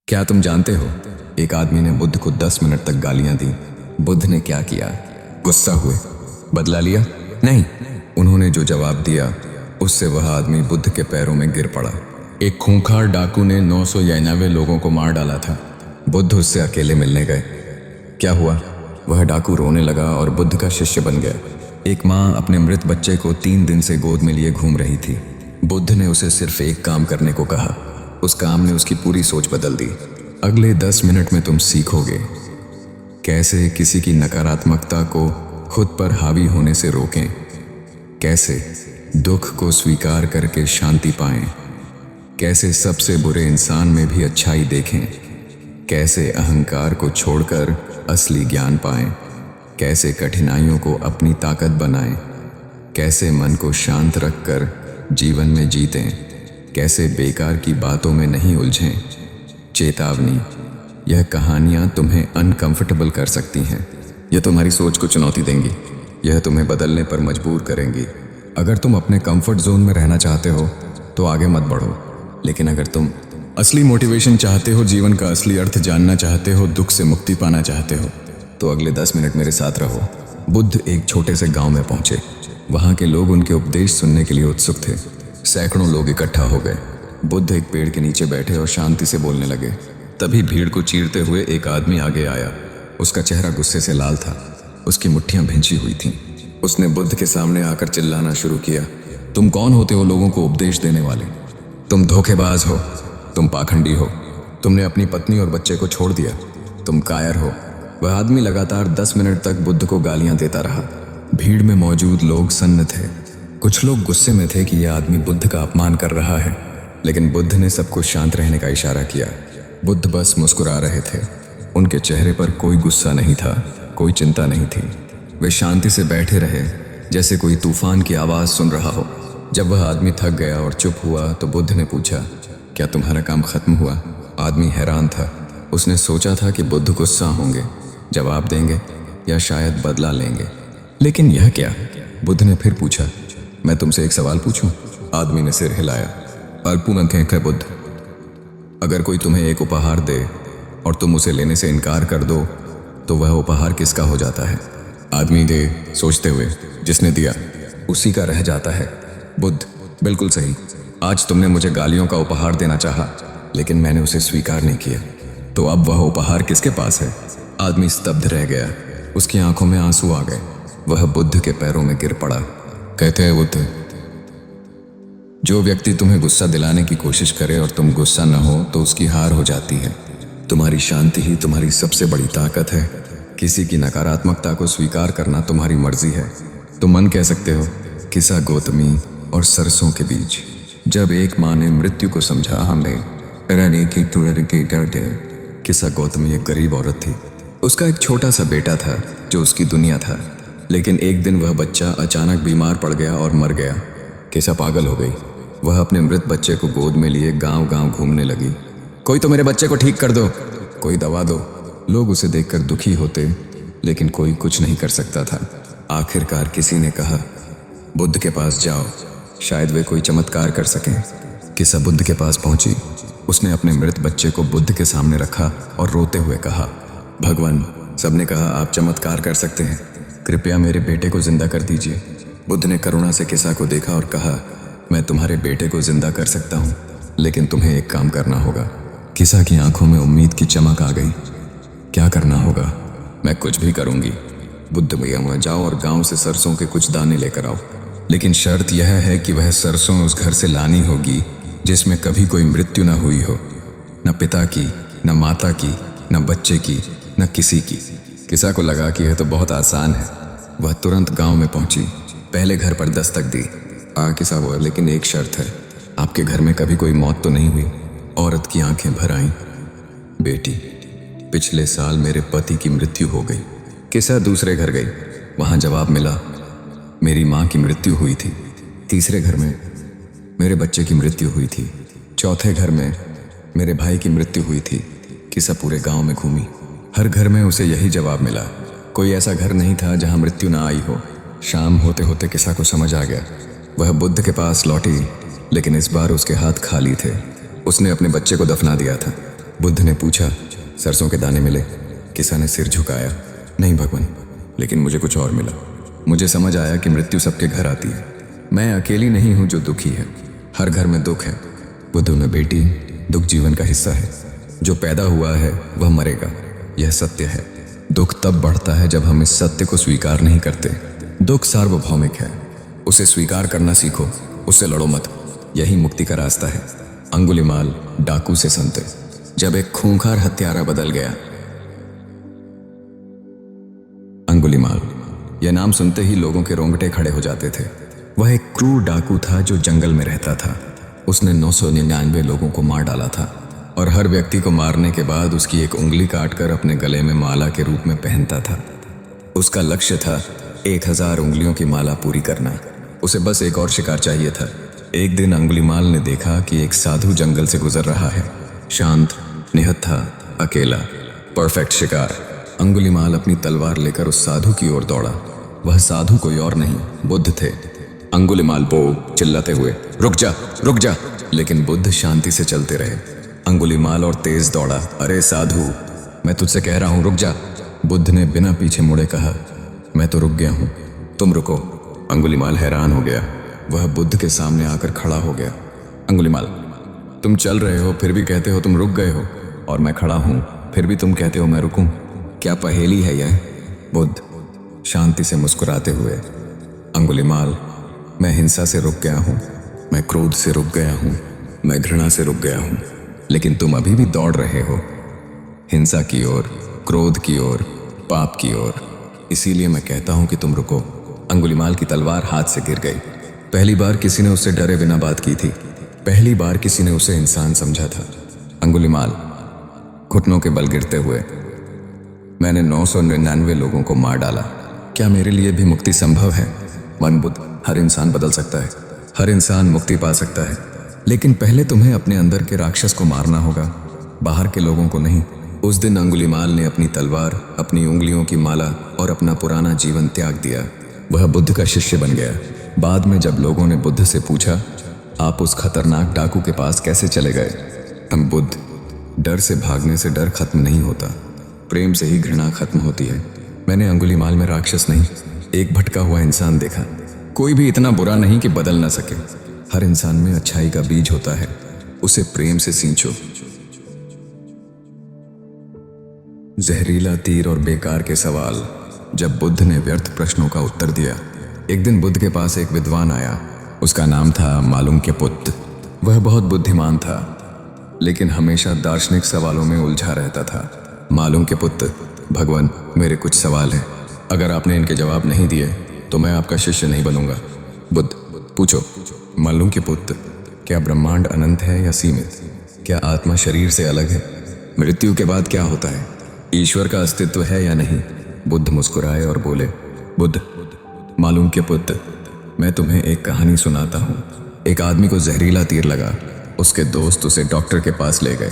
क्या तुम जानते हो, एक आदमी ने बुद्ध को 10 मिनट तक गालियां दी। बुद्ध ने क्या किया? गुस्सा हुए, बदला लिया? नहीं। उन्होंने जो जवाब दिया उससे वह आदमी बुद्ध के पैरों में गिर पड़ा। एक खूंखार डाकू ने 999 लोगों को मार डाला था। बुद्ध उससे अकेले मिलने गए। क्या हुआ? वह डाकू रोने लगा और बुद्ध का शिष्य बन गया। एक माँ अपने मृत बच्चे को 3 दिन से गोद में लिए घूम रही थी। बुद्ध ने उसे सिर्फ एक काम करने को कहा। उस काम ने उसकी पूरी सोच बदल दी। अगले 10 मिनट में तुम सीखोगे कैसे किसी की नकारात्मकता को खुद पर हावी होने से रोकें, कैसे दुख को स्वीकार करके शांति पाएं, कैसे सबसे बुरे इंसान में भी अच्छाई देखें, कैसे अहंकार को छोड़कर असली ज्ञान पाएं, कैसे कठिनाइयों को अपनी ताकत बनाएं, कैसे मन को शांत रखकर जीवन में जीतें, कैसे बेकार की बातों में नहीं उलझें। चेतावनी, यह कहानियाँ तुम्हें अनकंफर्टेबल कर सकती हैं। यह तुम्हारी सोच को चुनौती देंगी। यह तुम्हें बदलने पर मजबूर करेंगी। अगर तुम अपने कंफर्ट जोन में रहना चाहते हो तो आगे मत बढ़ो, लेकिन अगर तुम असली मोटिवेशन चाहते हो, जीवन का असली अर्थ जानना चाहते हो, दुख से मुक्ति पाना चाहते हो, तो अगले 10 मिनट मेरे साथ रहो। बुद्ध एक छोटे से गांव में पहुंचे। वहां के लोग उनके उपदेश सुनने के लिए उत्सुक थे। सैकड़ों लोग इकट्ठा हो गए। बुद्ध एक पेड़ के नीचे बैठे और शांति से बोलने लगे। तभी भीड़ को चीरते हुए एक आदमी आगे आया। उसका चेहरा गुस्से से लाल था। उसकी मुट्ठियां भिंची हुई थीं। उसने बुद्ध के सामने आकर चिल्लाना शुरू किया, तुम कौन होते हो लोगों को उपदेश देने वाले? तुम धोखेबाज हो, तुम पाखंडी हो, तुमने अपनी पत्नी और बच्चे को छोड़ दिया, तुम कायर हो। वह आदमी लगातार 10 मिनट तक बुद्ध को गालियां देता रहा। भीड़ में मौजूद लोग सन्न थे। कुछ लोग गुस्से में थे कि यह आदमी बुद्ध का अपमान कर रहा है, लेकिन बुद्ध ने सबको शांत रहने का इशारा किया। बुद्ध बस मुस्कुरा रहे थे। उनके चेहरे पर कोई गुस्सा नहीं था, कोई चिंता नहीं थी। वे शांति से बैठे रहे, जैसे कोई तूफान की आवाज़ सुन रहा हो। जब वह आदमी थक गया और चुप हुआ तो बुद्ध ने पूछा, क्या तुम्हारा काम खत्म हुआ? आदमी हैरान था। उसने सोचा था कि बुद्ध गुस्सा होंगे, जवाब देंगे या शायद बदला लेंगे, लेकिन यह क्या? बुद्ध ने फिर पूछा, मैं तुमसे एक सवाल पूछूं? आदमी ने सिर हिलाया। अल्पमंख्यक है बुद्ध। अगर कोई तुम्हें एक उपहार दे और तुम उसे लेने से इनकार कर दो तो वह उपहार किसका हो जाता है? आदमी दे सोचते हुए, जिसने दिया उसी का रह जाता है। बुद्ध, बिल्कुल सही। आज तुमने मुझे गालियों का उपहार देना चाहा, लेकिन मैंने उसे स्वीकार नहीं किया, तो अब वह उपहार किसके पास है? आदमी स्तब्ध रह गया। उसकी आंखों में आंसू आ गए। वह बुद्ध के पैरों में गिर पड़ा। कहते हैं बुद्ध, जो व्यक्ति तुम्हें गुस्सा दिलाने की कोशिश करे और तुम गुस्सा न हो तो उसकी हार हो जाती है। तुम्हारी शांति ही तुम्हारी सबसे बड़ी ताकत है। किसी की नकारात्मकता को स्वीकार करना तुम्हारी मर्जी है। तुम मन कह सकते हो। किस्सा गौतमी और सरसों के बीच। जब एक माँ ने मृत्यु को समझा, हमें किस्सा गौतमी एक गरीब औरत थी। उसका एक छोटा सा बेटा था जो उसकी दुनिया था, लेकिन एक दिन वह बच्चा अचानक बीमार पड़ गया और मर गया। किस्सा पागल हो गई। वह अपने मृत बच्चे को गोद में लिए गांव-गांव घूमने लगी। कोई तो मेरे बच्चे को ठीक कर दो, कोई दवा दो। लोग उसे देखकर दुखी होते, लेकिन कोई कुछ नहीं कर सकता था। आखिरकार किसी ने कहा, बुद्ध के पास जाओ, शायद वे कोई चमत्कार कर सकें। किस्सा बुद्ध के पास पहुंची। उसने अपने मृत बच्चे को बुद्ध के सामने रखा और रोते हुए कहा, भगवान, सबने कहा आप चमत्कार कर सकते हैं, कृपया मेरे बेटे को जिंदा कर दीजिए। बुद्ध ने करुणा से किस्सा को देखा और कहा, मैं तुम्हारे बेटे को जिंदा कर सकता हूँ, लेकिन तुम्हें एक काम करना होगा। किस्सा की आंखों में उम्मीद की चमक आ गई। क्या करना होगा? मैं कुछ भी करूंगी। बुद्ध भैया, वहाँ जाओ और गांव से सरसों के कुछ दाने लेकर आओ, लेकिन शर्त यह है कि वह सरसों उस घर से लानी होगी जिसमें कभी कोई मृत्यु न हुई हो, न पिता की, न माता की, न बच्चे की, न किसी की। किस्सा को लगा कि यह तो बहुत आसान है। वह तुरंत गांव में पहुंची। पहले घर पर दस्तक दी। किस्सा बोला, लेकिन एक शर्त है, आपके घर में कभी कोई मौत तो नहीं हुई? औरत की आंखें भर आईं। बेटी, पिछले साल मेरे पति की मृत्यु हो गई। किस्सा दूसरे घर गई। वहां जवाब मिला, मेरी माँ की मृत्यु हुई थी। तीसरे घर में मेरे बच्चे की मृत्यु हुई थी। चौथे घर में मेरे भाई की मृत्यु हुई थी। किस्सा पूरे गांव में घूमी। हर घर में उसे यही जवाब मिला। कोई ऐसा घर नहीं था जहां मृत्यु ना आई हो। शाम होते होते किस्सा को समझ आ गया। वह बुद्ध के पास लौटी, लेकिन इस बार उसके हाथ खाली थे। उसने अपने बच्चे को दफना दिया था। बुद्ध ने पूछा, सरसों के दाने मिले? किसा ने सिर झुकाया, नहीं भगवान, लेकिन मुझे कुछ और मिला। मुझे समझ आया कि मृत्यु सबके घर आती है। मैं अकेली नहीं हूं जो दुखी है, हर घर में दुख है। बुद्ध ने, बेटी, दुख जीवन का हिस्सा है। जो पैदा हुआ है वह मरेगा, यह सत्य है। दुख तब बढ़ता है जब हम इस सत्य को स्वीकार नहीं करते। दुख सार्वभौमिक है, उसे स्वीकार करना सीखो, उससे लड़ो मत। यही मुक्ति का रास्ता है। अंगुलिमाल डाकू से संत। जब एक खूंखार हत्यारा बदल गया। अंगुलिमाल, यह नाम सुनते ही लोगों के रोंगटे खड़े हो जाते थे। वह एक क्रूर डाकू था जो जंगल में रहता था। उसने 999 लोगों को मार डाला था और हर व्यक्ति को मारने के बाद उसकी एक उंगली काटकर अपने गले में माला के रूप में पहनता था। उसका लक्ष्य था 1000 उंगलियों की माला पूरी करना। उसे बस एक और शिकार चाहिए था। एक दिन अंगुलिमाल ने देखा कि एक साधु जंगल से गुजर रहा है, शांत, निहत्था, अकेला, परफेक्ट शिकार। अंगुलिमाल अपनी तलवार लेकर उस साधु की ओर दौड़ा। वह साधु कोई और नहीं, बुद्ध थे। अंगुलिमाल बो चिल्लाते हुए, रुक जा, रुक जा, लेकिन बुद्ध शांति से चलते रहे। अंगुलिमाल और तेज दौड़ा, अरे साधु, मैं तुझसे कह रहा हूं रुक जा। बुद्ध ने बिना पीछे मुड़े कहा, मैं तो रुक गया हूं, तुम रुको। अंगुलिमाल हैरान हो गया। वह बुद्ध के सामने आकर खड़ा हो गया। अंगुलिमाल, तुम चल रहे हो फिर भी कहते हो तुम रुक गए हो, और मैं खड़ा हूं फिर भी तुम कहते हो मैं रुकूं। क्या पहेली है यह? बुद्ध शांति से मुस्कुराते हुए, अंगुलिमाल, मैं हिंसा से रुक गया हूं, मैं क्रोध से रुक गया हूं, मैं घृणा से रुक गया हूं, लेकिन तुम अभी भी दौड़ रहे हो हिंसा की ओर, क्रोध की ओर, पाप की ओर। इसीलिए मैं कहता हूं कि तुम रुको। अंगुलिमाल की तलवार हाथ से गिर गई। पहली बार किसी ने उससे डरे बिना बात की थी। पहली बार किसी ने उसे इंसान समझा था। अंगुलिमाल घुटनों के बल गिरते हुए, मैंने 999 लोगों को मार डाला, क्या मेरे लिए भी मुक्ति संभव है? मन बुद्ध, हर इंसान बदल सकता है, हर इंसान मुक्ति पा सकता है, लेकिन पहले तुम्हें अपने अंदर के राक्षस को मारना होगा, बाहर के लोगों को नहीं। उस दिन अंगुलिमाल ने अपनी तलवार, अपनी उंगलियों की माला और अपना पुराना जीवन त्याग दिया। वह बुद्ध का शिष्य बन गया। बाद में जब लोगों ने बुद्ध से पूछा, आप उस खतरनाक डाकू के पास कैसे चले गए? तब बुद्ध, डर से भागने से डर खत्म नहीं होता, प्रेम से ही घृणा खत्म होती है। मैंने अंगुलिमाल में राक्षस नहीं, एक भटका हुआ इंसान देखा। कोई भी इतना बुरा नहीं कि बदल ना सके। हर इंसान में अच्छाई का बीज होता है, उसे प्रेम से सींचो। जहरीला तीर और बेकार के सवाल। जब बुद्ध ने व्यर्थ प्रश्नों का उत्तर दिया, एक दिन बुद्ध के पास एक विद्वान आया। उसका नाम था मालुंक्य-पुत्त। वह बहुत बुद्धिमान था, लेकिन हमेशा दार्शनिक सवालों में उलझा रहता था। मालुंक्य-पुत्त, भगवान, मेरे कुछ सवाल हैं, अगर आपने इनके जवाब नहीं दिए तो मैं आपका शिष्य नहीं बनूंगा। बुद्ध, पूछो। मालुंक्य-पुत्त, क्या ब्रह्मांड अनंत है या सीमित? क्या आत्मा शरीर से अलग है? मृत्यु के बाद क्या होता है? ईश्वर का अस्तित्व है या नहीं? बुद्ध मुस्कुराए और बोले, बुद्ध, मालुंक्य-पुत्त, मैं तुम्हें एक कहानी सुनाता हूँ। एक आदमी को जहरीला तीर लगा। उसके दोस्त उसे डॉक्टर के पास ले गए,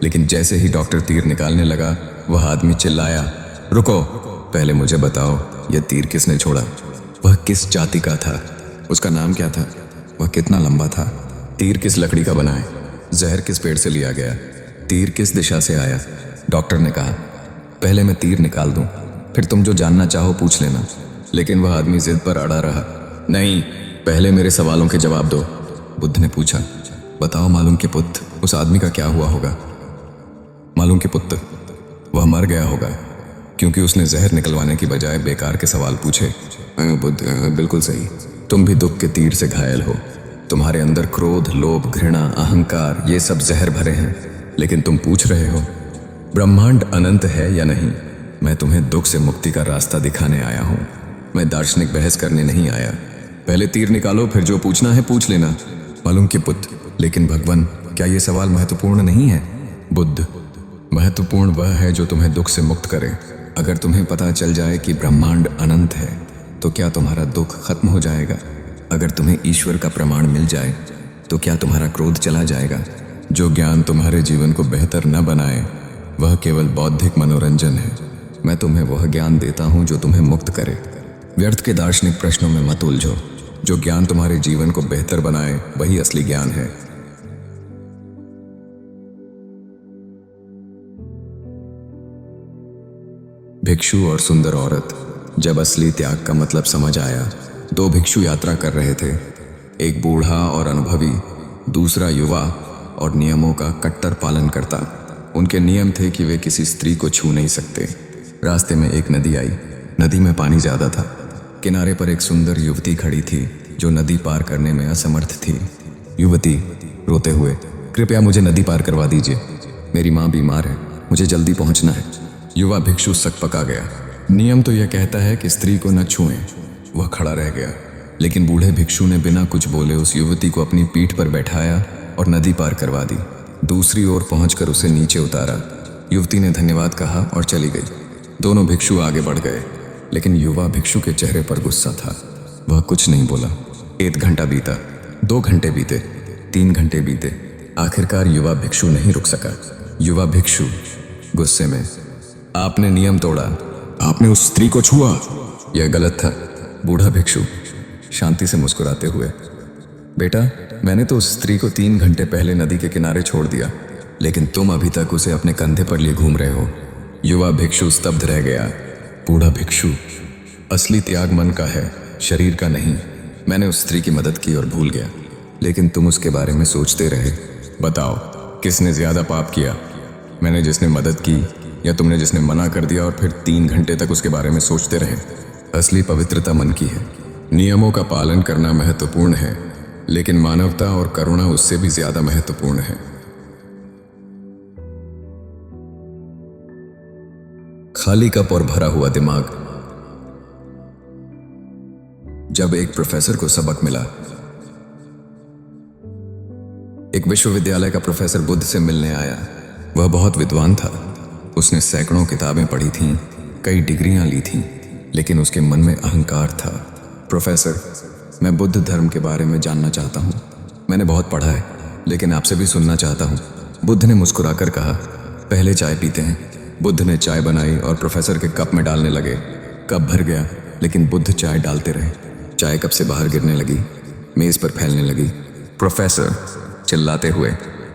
लेकिन जैसे ही डॉक्टर तीर निकालने लगा, वह आदमी चिल्लाया, रुको, पहले मुझे बताओ, यह तीर किसने छोड़ा? वह किस जाति का था? उसका नाम क्या था? वह कितना लंबा था? तीर किस लकड़ी का बना है? जहर किस पेड़ से लिया गया? तीर किस दिशा से आया? डॉक्टर ने कहा, पहले मैं तीर निकाल दूं, फिर तुम जो जानना चाहो पूछ लेना। लेकिन वह आदमी जिद पर अड़ा रहा, नहीं, पहले मेरे सवालों के जवाब दो। बुद्ध ने पूछा, बताओ मालुंक्य-पुत्त, उस आदमी का क्या हुआ होगा? मालुंक्य-पुत्त, वह मर गया होगा, क्योंकि उसने जहर निकलवाने की बजाय बेकार के सवाल पूछे। बुद्ध, बिल्कुल सही, तुम भी दुख के तीर से घायल हो। तुम्हारे अंदर क्रोध, लोभ, घृणा, अहंकार, ये सब जहर भरे हैं, लेकिन तुम पूछ रहे हो ब्रह्मांड अनंत है या नहीं। मैं तुम्हें दुख से मुक्ति का रास्ता दिखाने आया हूँ, मैं दार्शनिक बहस करने नहीं आया। पहले तीर निकालो, फिर जो पूछना है पूछ लेना। मालुंक्य-पुत्त, लेकिन भगवान, क्या ये सवाल महत्वपूर्ण नहीं है? बुद्ध, महत्वपूर्ण वह है जो तुम्हें दुख से मुक्त करे। अगर तुम्हें पता चल जाए कि ब्रह्मांड अनंत है, तो क्या तुम्हारा दुख खत्म हो जाएगा? अगर तुम्हें ईश्वर का प्रमाण मिल जाए, तो क्या तुम्हारा क्रोध चला जाएगा? जो ज्ञान तुम्हारे जीवन को बेहतर न बनाए, वह केवल बौद्धिक मनोरंजन है। मैं तुम्हें वह ज्ञान देता हूँ जो तुम्हें मुक्त करे। व्यर्थ के दार्शनिक प्रश्नों में मत उलझो। जो ज्ञान तुम्हारे जीवन को बेहतर बनाए, वही असली ज्ञान है। भिक्षु और सुंदर औरत। जब असली त्याग का मतलब समझ आया, दो भिक्षु यात्रा कर रहे थे। एक बूढ़ा और अनुभवी, दूसरा युवा और नियमों का कट्टर पालन करता। उनके नियम थे कि वे किसी स्त्री को छू नहीं सकते। रास्ते में एक नदी आई। नदी में पानी ज्यादा था। किनारे पर एक सुंदर युवती खड़ी थी जो नदी पार करने में असमर्थ थी। युवती रोते हुए, कृपया मुझे नदी पार करवा दीजिए, मेरी माँ बीमार है, मुझे जल्दी पहुंचना है। युवा भिक्षु सकपका गया। नियम तो यह कहता है कि स्त्री को न छुएं। वह खड़ा रह गया, लेकिन बूढ़े भिक्षु ने बिना कुछ बोले उस युवती को अपनी पीठ पर बैठाया और नदी पार करवा दी। दूसरी ओर पहुंचकर उसे नीचे उतारा। युवती ने धन्यवाद कहा और चली गई। दोनों भिक्षु आगे बढ़ गए, लेकिन युवा भिक्षु के चेहरे पर गुस्सा था। वह कुछ नहीं बोला। 1 घंटा बीता, 2 घंटे बीते, 3 घंटे बीते। आखिरकार युवा भिक्षु नहीं रुक सका। युवा भिक्षु गुस्से में, आपने नियम तोड़ा, आपने उस स्त्री को छुआ, यह गलत था। बूढ़ा भिक्षु शांति से मुस्कुराते हुए, बेटा, मैंने तो उस स्त्री को 3 घंटे पहले नदी के किनारे छोड़ दिया, लेकिन तुम अभी तक उसे अपने कंधे पर लिए घूम रहे हो। युवा भिक्षु स्तब्ध रह गया। बूढ़ा भिक्षु, असली त्याग मन का है, शरीर का नहीं। मैंने उस स्त्री की मदद की और भूल गया, लेकिन तुम उसके बारे में सोचते रहे। बताओ, किसने ज्यादा पाप किया, मैंने जिसने मदद की या तुमने जिसने मना कर दिया और फिर 3 घंटे तक उसके बारे में सोचते रहे? असली पवित्रता मन की है। नियमों का पालन करना महत्वपूर्ण है, लेकिन मानवता और करुणा उससे भी ज्यादा महत्वपूर्ण है। खाली कप और भरा हुआ दिमाग। जब एक प्रोफेसर को सबक मिला। एक विश्वविद्यालय का प्रोफेसर बुद्ध से मिलने आया। वह बहुत विद्वान था। उसने सैकड़ों किताबें पढ़ी थीं, कई डिग्रियां ली थीं, लेकिन उसके मन में अहंकार था। प्रोफेसर, मैं बुद्ध धर्म के बारे में जानना चाहता हूँ। मैंने बहुत पढ़ा है, लेकिन आपसे भी सुनना चाहता हूँ। बुद्ध ने मुस्कुराकर कहा, पहले चाय पीते हैं। बुद्ध ने चाय बनाई और प्रोफेसर के कप में डालने लगे। कप भर गया, लेकिन बुद्ध चाय डालते रहे। चाय कप से बाहर गिरने लगी, मेज पर फैलने लगी। प्रोफेसर चिल्लाते हुए,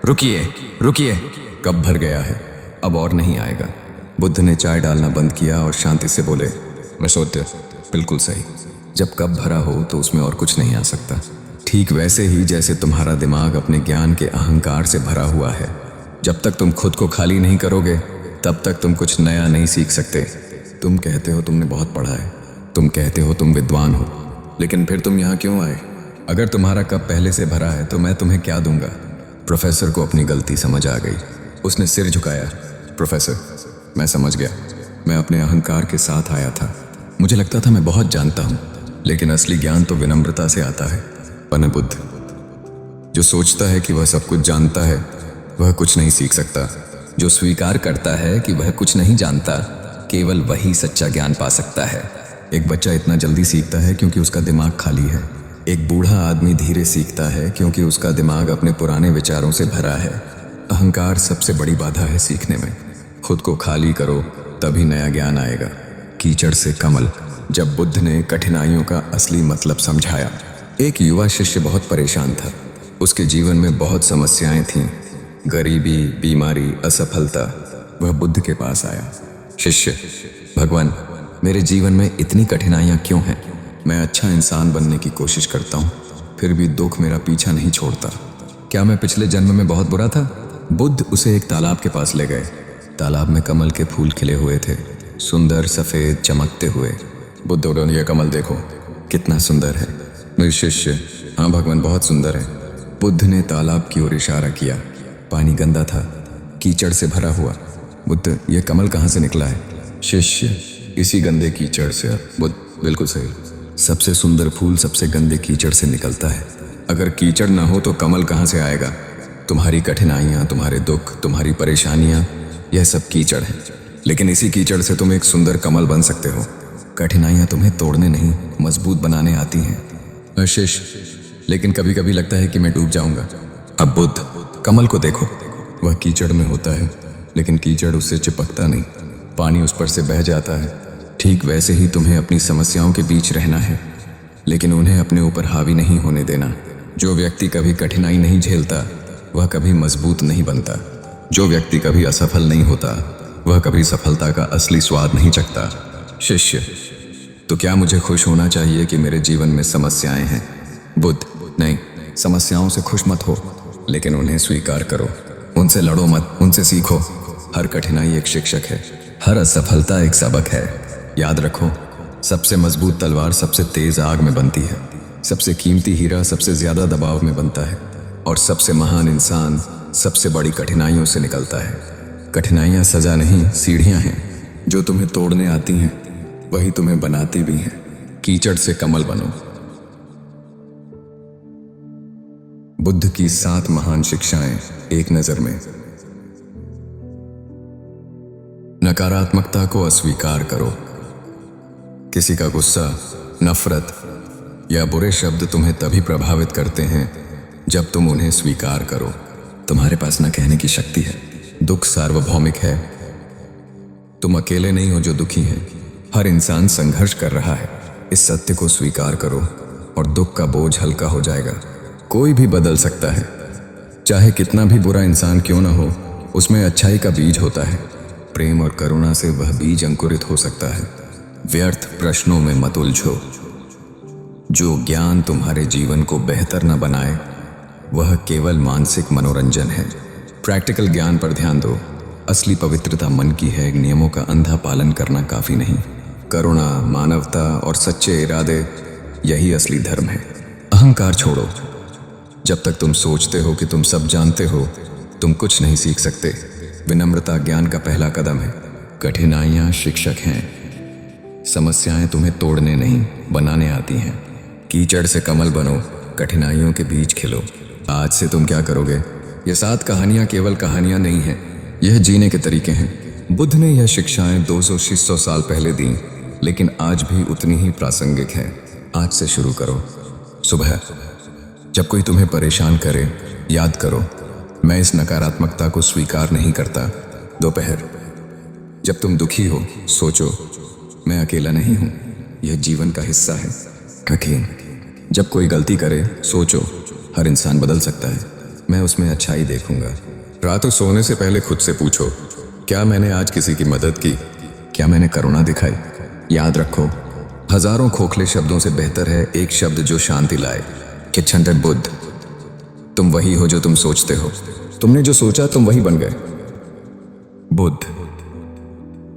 रुकिए रुकिए, कप भर गया है, अब और नहीं आएगा। बुद्ध ने चाय डालना बंद किया और शांति से बोले, मैं सोचते, बिल्कुल सही। जब कप भरा हो तो उसमें और कुछ नहीं आ सकता। ठीक वैसे ही जैसे तुम्हारा दिमाग अपने ज्ञान के अहंकार से भरा हुआ है। जब तक तुम खुद को खाली नहीं करोगे, तब तक तुम कुछ नया नहीं सीख सकते। तुम कहते हो तुमने बहुत पढ़ा है, तुम कहते हो तुम विद्वान हो, लेकिन फिर तुम यहाँ क्यों आए? अगर तुम्हारा कप पहले से भरा है तो मैं तुम्हें क्या दूंगा? प्रोफेसर को अपनी गलती समझ आ गई। उसने सिर झुकाया। प्रोफेसर, मैं समझ गया। मैं अपने अहंकार के साथ आया था। मुझे लगता था मैं बहुत जानता हूँ, लेकिन असली ज्ञान तो विनम्रता से आता है। पन बुद्ध, जो सोचता है कि वह सब कुछ जानता है, वह कुछ नहीं सीख सकता। जो स्वीकार करता है कि वह कुछ नहीं जानता, केवल वही सच्चा ज्ञान पा सकता है। एक बच्चा इतना जल्दी सीखता है क्योंकि उसका दिमाग खाली है। एक बूढ़ा आदमी धीरे सीखता है क्योंकि उसका दिमाग अपने पुराने विचारों से भरा है। अहंकार सबसे बड़ी बाधा है सीखने में। खुद को खाली करो, तभी नया ज्ञान आएगा। कीचड़ से कमल। जब बुद्ध ने कठिनाइयों का असली मतलब समझाया, एक युवा शिष्य बहुत परेशान था। उसके जीवन में बहुत समस्याएं थीं, गरीबी, बीमारी, असफलता। वह बुद्ध के पास आया। शिष्य, भगवान, मेरे जीवन में इतनी कठिनाइयां क्यों हैं? मैं अच्छा इंसान बनने की कोशिश करता हूँ, फिर भी दुख मेरा पीछा नहीं छोड़ता। क्या मैं पिछले जन्म में बहुत बुरा था? बुद्ध उसे एक तालाब के पास ले गए। तालाब में कमल के फूल खिले हुए थे, सुंदर, सफेद, चमकते हुए। बुद्ध बोले, यह कमल देखो, कितना सुंदर है। मेरे शिष्य, हाँ भगवान, बहुत सुंदर है। बुद्ध ने तालाब की ओर इशारा किया। पानी गंदा था, कीचड़ से भरा हुआ। बुद्ध, यह कमल कहाँ से निकला है? शिष्य, इसी गंदे कीचड़ से। बुद्ध, बिल्कुल सही। सबसे सुंदर फूल सबसे गंदे कीचड़ से निकलता है। अगर कीचड़ ना हो तो कमल कहाँ से आएगा? तुम्हारी कठिनाइयाँ, तुम्हारे दुख, तुम्हारी परेशानियाँ, यह सब कीचड़ है, लेकिन इसी कीचड़ से तुम एक सुंदर कमल बन सकते हो। कठिनाइयाँ तुम्हें तोड़ने नहीं, मजबूत बनाने आती हैं। शिष्य, लेकिन कभी कभी लगता है कि मैं डूब जाऊंगा। अब बुद्ध, कमल को देखो, वह कीचड़ में होता है, लेकिन कीचड़ उससे चिपकता नहीं, पानी उस पर से बह जाता है। ठीक वैसे ही तुम्हें अपनी समस्याओं के बीच रहना है, लेकिन उन्हें अपने ऊपर हावी नहीं होने देना। जो व्यक्ति कभी कठिनाई नहीं झेलता, वह कभी मजबूत नहीं बनता। जो व्यक्ति कभी असफल नहीं होता, वह कभी सफलता का असली स्वाद नहीं चखता। शिष्य, तो क्या मुझे खुश होना चाहिए कि मेरे जीवन में समस्याएं हैं? बुद्ध, नहीं, समस्याओं से खुश मत हो, लेकिन उन्हें स्वीकार करो। उनसे लड़ो मत, उनसे सीखो। हर कठिनाई एक शिक्षक है, हर असफलता एक सबक है। याद रखो, सबसे मजबूत तलवार सबसे तेज आग में बनती है, सबसे कीमती हीरा सबसे ज्यादा दबाव में बनता है, और सबसे महान इंसान सबसे बड़ी कठिनाइयों से निकलता है। कठिनाइयां सजा नहीं, सीढ़ियां हैं। जो तुम्हें तोड़ने आती हैं वही तुम्हें बनाती भी हैं। कीचड़ से कमल बनो। बुद्ध की 7 महान शिक्षाएं एक नजर में। नकारात्मकता को अस्वीकार करो। किसी का गुस्सा, नफरत या बुरे शब्द तुम्हें तभी प्रभावित करते हैं जब तुम उन्हें स्वीकार करो। तुम्हारे पास न कहने की शक्ति है। दुख सार्वभौमिक है। तुम अकेले नहीं हो जो दुखी हैं। हर इंसान संघर्ष कर रहा है। इस सत्य को स्वीकार करो और दुख का बोझ हल्का हो जाएगा। कोई भी बदल सकता है, चाहे कितना भी बुरा इंसान क्यों ना हो, उसमें अच्छाई का बीज होता है। प्रेम और करुणा से वह बीज अंकुरित हो सकता है। व्यर्थ प्रश्नों में मत उलझो। जो ज्ञान तुम्हारे जीवन को बेहतर न बनाए वह केवल मानसिक मनोरंजन है। प्रैक्टिकल ज्ञान पर ध्यान दो। असली पवित्रता मन की है, नियमों का अंधा पालन करना काफी नहीं। करुणा, मानवता और सच्चे इरादे, यही असली धर्म है। अहंकार छोड़ो। जब तक तुम सोचते हो कि तुम सब जानते हो, तुम कुछ नहीं सीख सकते। विनम्रता ज्ञान का पहला कदम है। कठिनाइयां शिक्षक हैं। समस्याएं तुम्हें तोड़ने नहीं, बनाने आती हैं। कीचड़ से कमल बनो, कठिनाइयों के बीज खिलो। आज से तुम क्या करोगे? ये 7 कहानियां केवल कहानियां नहीं हैं, यह जीने के तरीके हैं। बुद्ध ने यह शिक्षाएं 200-600 साल पहले दी, लेकिन आज भी उतनी ही प्रासंगिक है। आज से शुरू करो। सुबह जब कोई तुम्हें परेशान करे, याद करो, मैं इस नकारात्मकता को स्वीकार नहीं करता। दोपहर जब तुम दुखी हो, सोचो, मैं अकेला नहीं हूं, यह जीवन का हिस्सा है। कठिन जब कोई गलती करे, सोचो, हर इंसान बदल सकता है, मैं उसमें अच्छाई देखूंगा। रात को सोने से पहले खुद से पूछो, क्या मैंने आज किसी की मदद की? क्या मैंने करुणा दिखाई? याद रखो, हजारों खोखले शब्दों से बेहतर है एक शब्द जो शांति लाए। किच्छंटे बुद्ध, तुम वही हो जो तुम सोचते हो। तुमने जो सोचा तुम वही बन गए। बुद्ध,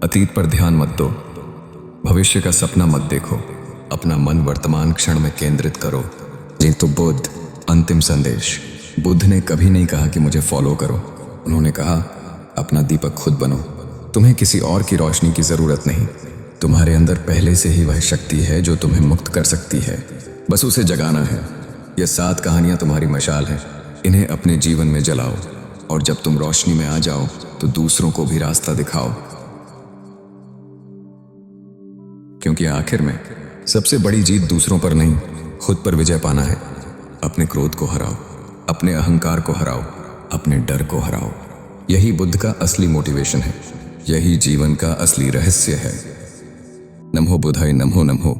अतीत पर ध्यान मत दो, भविष्य का सपना मत देखो, अपना मन वर्तमान क्षण में केंद्रित करो। ये तो बुद्ध। अंतिम संदेश। बुद्ध ने कभी नहीं कहा कि मुझे फॉलो करो। उन्होंने कहा, अपना दीपक खुद बनो। तुम्हें किसी और की रोशनी की जरूरत नहीं। तुम्हारे अंदर पहले से ही वह शक्ति है जो तुम्हें मुक्त कर सकती है, बस उसे जगाना है। यह 7 कहानियां तुम्हारी मशाल है। इन्हें अपने जीवन में जलाओ, और जब तुम रोशनी में आ जाओ तो दूसरों को भी रास्ता दिखाओ। क्योंकि आखिर में सबसे बड़ी जीत दूसरों पर नहीं, खुद पर विजय पाना है। अपने क्रोध को हराओ, अपने अहंकार को हराओ, अपने डर को हराओ। यही बुद्ध का असली मोटिवेशन है, यही जीवन का असली रहस्य है। नमो बुद्धाय, नमो नमो।